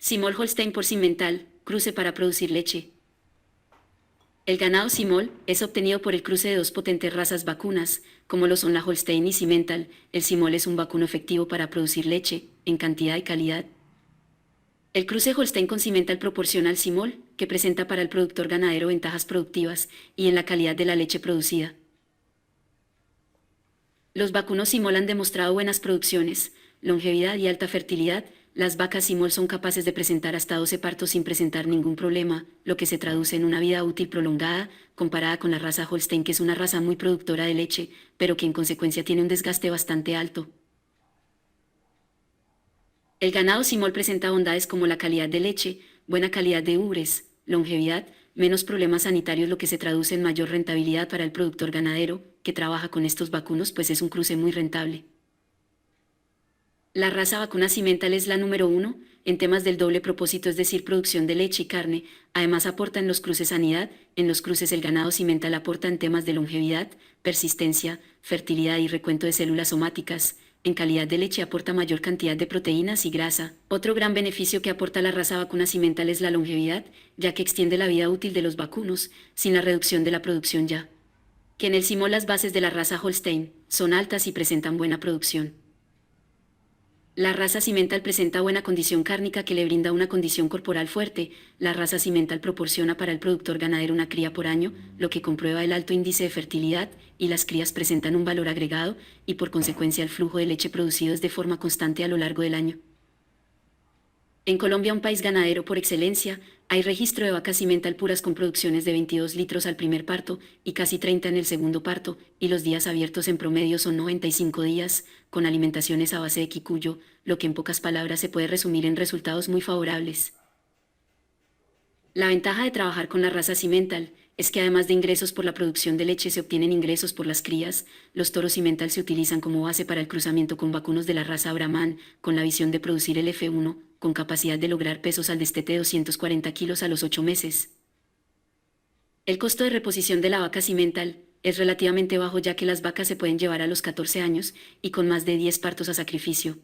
Simol Holstein por Simmental, cruce para producir leche. El ganado Simol es obtenido por el cruce de dos potentes razas vacunas, como lo son la Holstein y Simmental. El Simol es un vacuno efectivo para producir leche, en cantidad y calidad. El cruce Holstein con Simmental proporciona al Simol, que presenta para el productor ganadero ventajas productivas y en la calidad de la leche producida. Los vacunos Simol han demostrado buenas producciones, longevidad y alta fertilidad. Las vacas Simol son capaces de presentar hasta 12 partos sin presentar ningún problema, lo que se traduce en una vida útil prolongada, comparada con la raza Holstein, que es una raza muy productora de leche, pero que en consecuencia tiene un desgaste bastante alto. El ganado Simol presenta bondades como la calidad de leche, buena calidad de ubres, longevidad, menos problemas sanitarios, lo que se traduce en mayor rentabilidad para el productor ganadero, que trabaja con estos vacunos, pues es un cruce muy rentable. La raza vacuna Simmental es la número 1 en temas del doble propósito, es decir, producción de leche y carne. Además aporta en los cruces sanidad. En los cruces el ganado Simmental aporta en temas de longevidad, persistencia, fertilidad y recuento de células somáticas. En calidad de leche aporta mayor cantidad de proteínas y grasa. Otro gran beneficio que aporta la raza vacuna Simmental es la longevidad, ya que extiende la vida útil de los vacunos, sin la reducción de la producción ya que en el Simol las bases de la raza Holstein son altas y presentan buena producción. La raza Simmental presenta buena condición cárnica, que le brinda una condición corporal fuerte. La raza Simmental proporciona para el productor ganadero una cría por año, lo que comprueba el alto índice de fertilidad, y las crías presentan un valor agregado, y por consecuencia el flujo de leche producido es de forma constante a lo largo del año. En Colombia, un país ganadero por excelencia, hay registro de vacas Simmental puras con producciones de 22 litros al primer parto y casi 30 en el segundo parto, y los días abiertos en promedio son 95 días, con alimentaciones a base de quicuyo, lo que en pocas palabras se puede resumir en resultados muy favorables. La ventaja de trabajar con la raza Simmental es que además de ingresos por la producción de leche se obtienen ingresos por las crías. Los toros Simmental se utilizan como base para el cruzamiento con vacunos de la raza Brahman, con la visión de producir el F1, con capacidad de lograr pesos al destete de 240 kilos a los 8 meses. El costo de reposición de la vaca Simmental es relativamente bajo, ya que las vacas se pueden llevar a los 14 años y con más de 10 partos a sacrificio.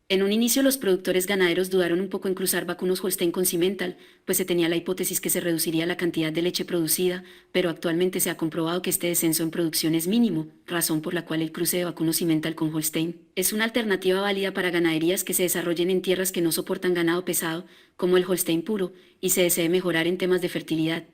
En un inicio los productores ganaderos dudaron un poco en cruzar vacunos Holstein con Simmental, pues se tenía la hipótesis que se reduciría la cantidad de leche producida, pero actualmente se ha comprobado que este descenso en producción es mínimo, razón por la cual el cruce de vacunos Simmental con Holstein es una alternativa válida para ganaderías que se desarrollen en tierras que no soportan ganado pesado, como el Holstein puro, y se desee mejorar en temas de fertilidad.